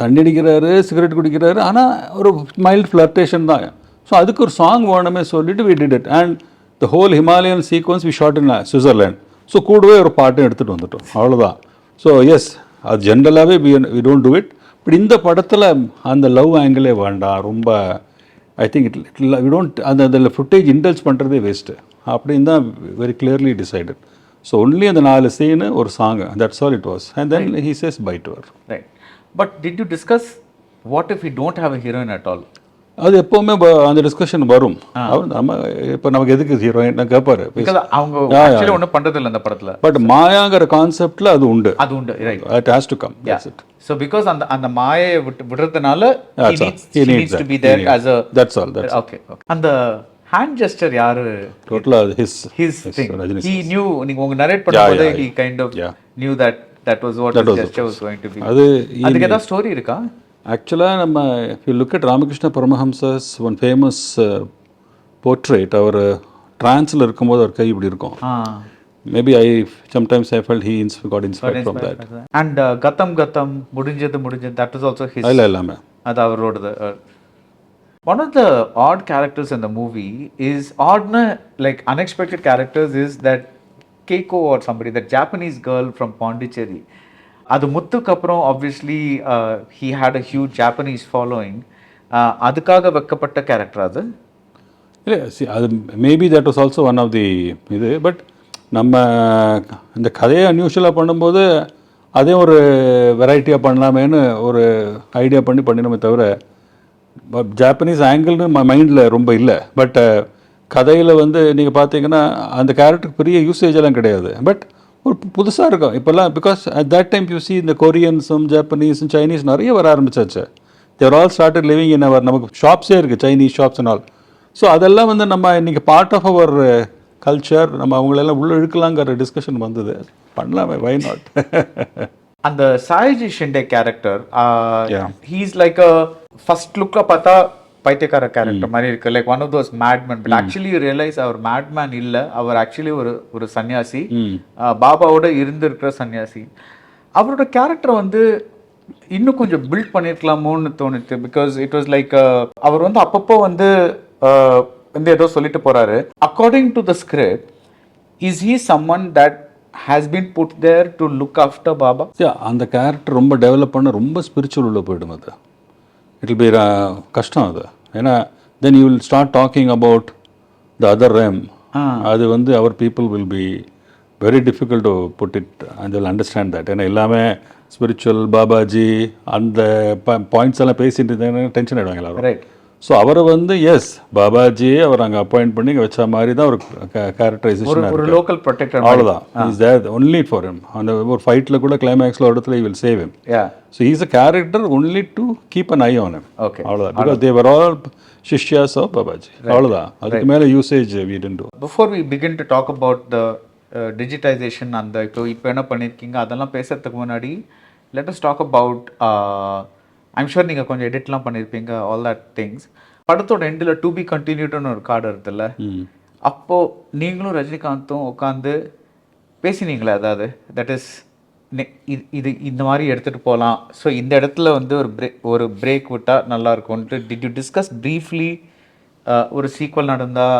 தண்ணி அடிக்கிறாரு, சிகரெட் குடிக்கிறாரு, ஆனால் ஒரு மைல்டு ஃப்ளர்டேஷன் தான். ஸோ அதுக்கு ஒரு சாங் வேணுமே சொல்லிட்டு we did it. And the whole Himalayan sequence we shot in Switzerland. So கூடவே ஒரு பாட்டும் எடுத்துகிட்டு வந்துட்டோம், அவ்வளோதான். ஸோ எஸ், அது ஜென்ரலாகவே we don't do it. But இந்த படத்தில் அந்த லவ் ஆங்கிளே வேண்டாம், ரொம்ப ஐ திங்க் வி டோன்ட் அந்த ஃபுட்டேஜ் இன்டல்ஸ் பண்ணுறதே வேஸ்ட்டு அப்படின்னு தான் very clearly decided. So only அந்த 4 சீனு ஒரு song, that's all it was. And then he says bye to her. Right. But did you discuss what if you don't have a heroine at all? அது எப்போவுமே அந்த discussion வரும். அவர் நம்ம இப்போ நமக்கு எதுக்கு ஹீரோயின் நான் கேட்பாரு. அவங்க ஆக்சுவலி ஒன்றும் பண்ணுறது இல்லை அந்த படத்தில். பட் மாயாங்கிற கான்செப்டில் அது உண்டு, right. It has to come. That's it. So because அந்த மாயை விடுறதுனால he needs to be there as a. That's all. Okay. அந்த ஹேண்ட் ஜெஸ்டர் யாரு? டோட்டலா his thing. He knew, நீங்க உங்க நரேட் பண்ணும்போது he kind of knew that was what his gesture was going to be. அதுக்கு ஏதாவது ஸ்டோரி இருக்கா? ஆக்சுவலாக நம்ம if you look at Ramakrishna Paramahamsa's one famous portrait, அவர் ட்ரான்ஸில் இருக்கும்போது அவர் கை இப்படி இருக்கும். Maybe sometimes I felt he got inspired from that. And Gatam முடிஞ்சது that was also his. எல்லாமே அது அவரோடது. One of the odd characters in the movie is like unexpected characters is that Keiko or somebody, that Japanese girl from Pondicherry. அது முத்துக்கு அப்புறம் obviously he had a huge Japanese following. அதுக்காக வைக்கப்பட்ட character அது இல்லை. அது maybe that was also one of the இது. But நம்ம இந்த கதையை அன்யூஷுவலாக பண்ணும்போது அதே ஒரு வெரைட்டியாக பண்ணலாமேன்னு ஒரு ஐடியா பண்ணினோமே தவிர ஜாப்பனீஸ் ஆங்கிள்னு மைண்டில் ரொம்ப இல்லை. பட் கதையில் நீங்கள் பார்த்தீங்கன்னா அந்த கேரக்டருக்கு பெரிய யூசேஜ் எல்லாம் கிடையாது. பட் ஒரு புதுசாக இருக்கும் இப்போல்லாம். Because at that time you see இந்த கொரியன்ஸும் ஜாப்பனீஸும் சைனீஸ் நிறைய வர ஆரம்பிச்சாச்சு. தேர் ஆல் ஸ்டார்டட் லிவிங் இன் அவர், நமக்கு ஷாப்ஸே இருக்குது, Chinese shops and all. So அதெல்லாம் நம்ம இன்றைக்கி பார்ட் ஆஃப் அவர் கல்ச்சர், நம்ம அவங்களெல்லாம் உள்ளே இழுக்கலாங்கிற டிஸ்கஷன் வந்தது. பண்ணலாமே, வை நாட். அந்த sayajishinde character he is like a first look பார்த்தா பைத்தியக்கார கேரக்டர் மாதிரி இருக்கு, like one of those madman. But actually you realize அவர் மேட்மேன் இல்லை, அவர் ஆக்சுவலி ஒரு சன்னியாசி, பாபாவோட இருந்திருக்கிற சன்னியாசி. அவரோட கேரக்டர் இன்னும் கொஞ்சம் பில்ட் பண்ணியிருக்கலாமோன்னு தோணுச்சு. பிகாஸ் இட் வாஸ் லைக் அவர் அப்பப்போ ஏதோ சொல்லிட்டு போறாரு. According to the script, is he someone that has been put there to look after Baba? அந்த கேரக்டர் ரொம்ப டெவலப் பண்ண ரொம்ப ஸ்பிரிச்சுவல் உள்ள போயிடும். அது இட் வில் பி கஷ்டம் அது. ஏன்னா then you will start talking about the other realm. அது அவர் people will be very difficult to put it and will understand that. ஏன்னா எல்லாமே ஸ்பிரிச்சுவல் பாபாஜி அந்த பாயிண்ட்ஸ் எல்லாம் பேசிட்டு இருந்தாங்கன்னா டென்ஷன் ஆகிடுவாங்க எல்லாரும். ரைட். ஸோ அவரை எஸ் பாபாஜியே அவர் அங்கே அப்பாயிண்ட் பண்ணி வச்ச மாதிரி தான் ஒரு கேரக்டரைசேஷன். ஒரு லோக்கல் ப்ரொடெக்டர் அவ்வளோதான். Is there only for him. அந்த ஒரு ஃபைட்டில் கூட கிளைமேக்ஸில் ஒரு இடத்துல will save him. So is a character only to keep an eye on him. Okay, அவ்வளோதான். பிகாஸ் தே வர் ஆல் சிஷ்யாஸ் ஆஃப் பாபாஜி. அவ்வளோதான். அதுக்கு மேலே usage we did to. Before we begin to talk about the digitization, அந்த இப்போ என்ன பண்ணியிருக்கீங்க அதெல்லாம் பேசுறதுக்கு முன்னாடி let us talk about, I'm sure நீங்கள் கொஞ்சம் எடிட்லாம் பண்ணியிருப்பீங்க, ஆல் தட் திங்ஸ். படத்தோட எண்டில் டு பி கண்டினியூட்னு ஒரு கார்டு இருக்குல்ல, அப்போது நீங்களும் ரஜினிகாந்தும் உட்காந்து பேசினீங்களே, அதாவது தட் இஸ் இது இந்த மாதிரி எடுத்துகிட்டு போகலாம், ஸோ இந்த இடத்துல ஒரு பிரேக் விட்டால் நல்லாயிருக்கும்ன்ட்டு டிட் யூ டிஸ்கஸ் ப்ரீஃப்லி ஒரு சீக்வல் நடந்தால்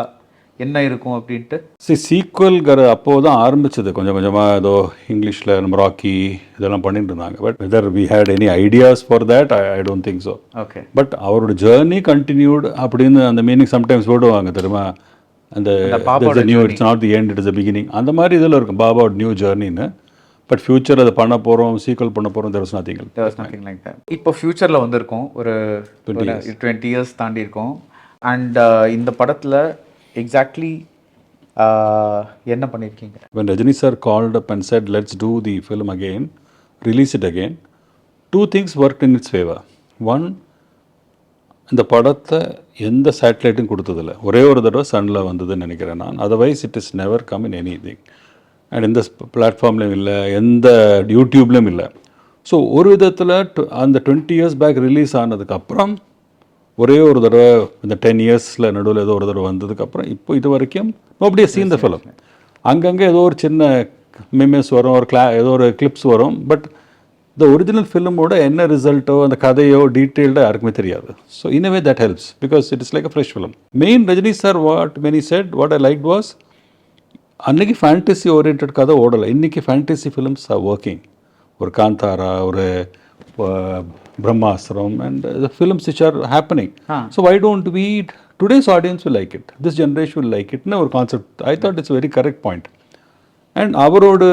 என்ன இருக்கும் அப்படின்ட்டு? சீக்வல்கிற அப்போது தான் ஆரம்பிச்சது கொஞ்சம் கொஞ்சமாக. ஏதோ இங்கிலீஷில் நம்ம ராக்கி இதெல்லாம் பண்ணிட்டு இருந்தாங்க. But whether we had any ideas for that I don't think so. Okay. But அவரோட ஜேர்னி கண்டினியூடு அப்படின்னு அந்த மீனிங் சம்டைம்ஸ் போடுவாங்க தெரியுமா, அந்த new it's not the end, it is the beginning. அந்த மாதிரி இதில் இருக்கும் பாபாவோட நியூ ஜேர்னின்னு. பட் ஃபியூச்சர் அதை பண்ண போகிறோம், சீக்வல் பண்ண போகிறோம், there was nothing like that. இப்போ ஃபியூச்சரில் வந்திருக்கோம், ஒரு 20 இயர்ஸ் தாண்டி இருக்கும். அண்ட் இந்த படத்தில் எக்ஸாக்ட்லி என்ன பண்ணியிருக்கீங்க? When Rajini sir called up and said let's do the film again, release it again, two things worked in its favor. One, இந்த படத்தை எந்த சேட்டலைட்டும் கொடுத்ததில்ல, ஒரே ஒரு தடவை சன்னில் வந்ததுன்னு நினைக்கிறேன் நான். Otherwise it is never come in any thing. And எந்த பிளாட்ஃபார்ம்லேயும் இல்லை, எந்த யூடியூப்லேயும் இல்லை. ஸோ ஒரு விதத்தில் அந்த 20 இயர்ஸ் பேக் ரிலீஸ் ஆனதுக்கப்புறம் ஒரே ஒரு தடவை இந்த 10 இயர்ஸில் நடுவில் ஏதோ ஒரு தடவை வந்ததுக்கப்புறம் இப்போ இது வரைக்கும் nobody has scene the film. அங்கங்கே ஏதோ ஒரு சின்ன மிமெஸ் வரும், ஏதோ ஒரு கிளிப்ஸ் வரும். பட் த ஒரிஜினல் ஃபிலிமோட என்ன ரிசல்ட்டோ அந்த கதையோ டீட்டெயில்டாக யாருக்குமே தெரியாது. So in a way that helps because it is like a fresh film. Main Rajini sir when he said what I liked was அன்னைக்கு ஃபேண்டசி ஓரியன்ட் கதை ஓடலை, இன்றைக்கி ஃபேண்டசி ஃபிலிம்ஸ் ஆர் ஒர்க்கிங். ஒரு காந்தாரா, ஒரு பிரம்மாஸ்திரம் and the films which are happening. So why don't we today's audience will like it, this generation will like இட்னு ஒரு concept. I thought it's very correct point. And அவரோட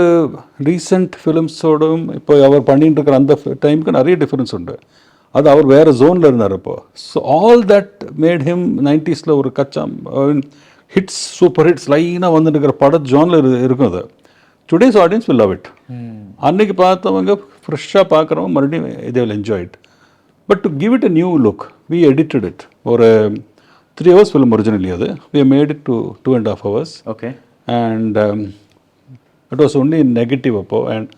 recent ஃபிலிம்ஸோடும் இப்போ அவர் பண்ணிட்டு இருக்கிற அந்த டைமுக்கு நிறைய டிஃப்ரென்ஸ் உண்டு. அது அவர் வேறு ஜோனில் இருந்தார் இப்போ. So all that made him 90s ஒரு கச்சாம் ஹிட்ஸ், சூப்பர் ஹிட்ஸ் லைனாக வந்துட்டு இருக்கிற பட ஜோனில் இருக்கும். அது today's audience will love it. அன்றைக்கி பார்த்தவங்க ஃப்ரெஷ்ஷாக பார்க்குறவங்க மறுபடியும் they will enjoy it. But to give it a new look, we edited it. ஒரு 3 hours film originally அது. We made it to 2.5 hours. Okay. And it was only negative அப்போ and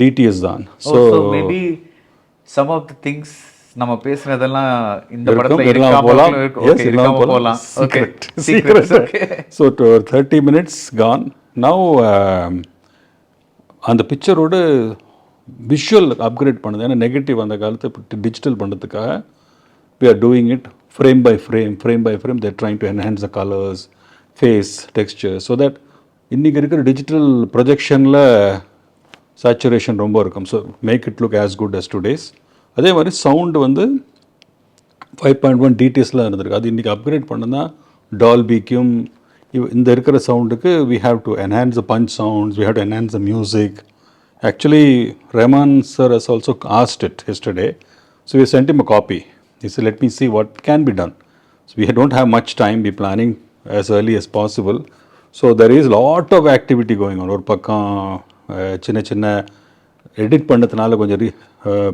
DTS தான். So maybe some of the things நம்ம பேசுனதெல்லாம் இந்த படத்துல இருக்காம போலாம். Yes, இருக்காம போலாம். Okay. Secret. Okay. So 30 minutes gone. Now அந்த பிக்சரோட விஷுவல் அப்கிரேட் பண்ணுது. ஏன்னா நெகட்டிவ் அந்த காலத்தை டிஜிட்டல் பண்ணுறதுக்காக we are doing it frame by frame. They're trying to enhance the colors, face, texture, so that இன்றைக்கி இருக்கிற டிஜிட்டல் ப்ரொஜெக்ஷனில் சேச்சுரேஷன் ரொம்ப இருக்கும். So make it look as good as today's. அதே மாதிரி சவுண்டு வந்து 5.1 டிடிஎஸ்லாம் இருந்திருக்கு. அது இன்றைக்கி அப்கிரேட் பண்ணுன்னா டால்பிக்கும் இந்த இருக்கிற சவுண்டுக்கு we have to enhance the punch sounds, we have to enhance the music. Actually Rahman sir has also asked it yesterday, so we sent him a copy. He said let me see what can be done. So we don't have much time, we planning as early as possible. So there is lot of activity going on. ஒரு பக்கம் சின்ன சின்ன edit பண்ணதுனால கொஞ்சம்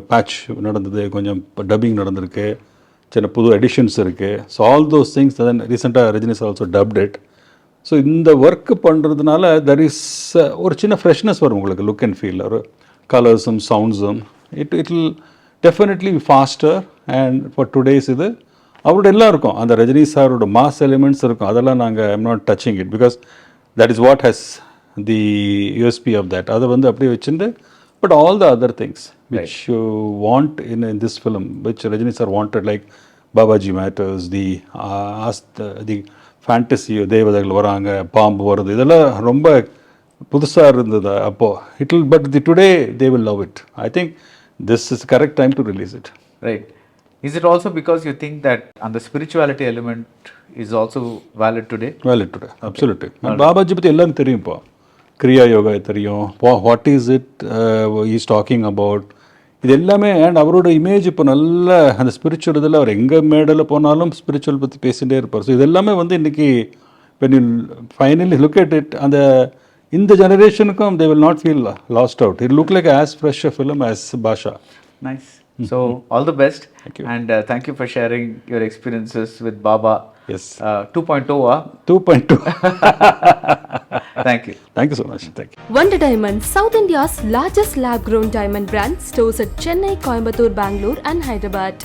batch நடந்தது, கொஞ்சம் dubbing நடந்திருக்கு, சின்ன புது எடிஷன்ஸ் இருக்குது. So all those things then ரீசெண்டாக Rajini sir also dubbed it. So இந்த ஒர்க் பண்ணுறதுனால தெர் இஸ் ஒரு சின்ன ஃப்ரெஷ்னஸ் வரும் உங்களுக்கு, லுக் அண்ட் ஃபீல், ஒரு கலர்ஸும் சவுண்ட்ஸும். It will definitely faster. And for today's இது அவரோட எல்லாம் இருக்கும், அந்த ரஜினி சாரோட மாஸ் எலிமெண்ட்ஸ் இருக்கும். அதெல்லாம் நாங்கள் I'm not touching it because that is what has the USP of that. அதை வந்து அப்படியே வச்சுட்டு but all the other things which you want in this film, which Rajini sir wanted, like Babaji Matters, the fantasy, தேவதைகள் வராங்க, பாம்பு வருது, இதெல்லாம் ரொம்ப புதுசாக இருந்தது அப்போ. But today they will love it. I think this is the correct time to release it. Right. Is it also because you think that and the spirituality element is also valid today? Valid today, absolutely. Babaji பற்றி எல்லாம் தெரியும் இப்போ. கிரியா யோகா தெரியும், what is it is talking about, இது எல்லாமே. And அவரோட image இப்போ நல்ல அந்த ஸ்பிரிச்சுவல் இதில் அவர் எங்கே மேடையில் போனாலும் ஸ்பிரிச்சுவல் பற்றி பேசிகிட்டே இருப்பார். ஸோ இதெல்லாமே வந்து இன்றைக்கி when you finally look at it, அந்த இந்த ஜெனரேஷனுக்கும் they will not feel lost out. It look like as fresh a film as Baasha. Nice. So all the best. Thank you. And thank you for sharing your experiences with Baba. Yes. 2.0 2.2. Thank you. Thank you so much. Thank you. Wonder Diamonds, South India's largest lab-grown diamond brand, stores at Chennai, Coimbatore, Bangalore and Hyderabad.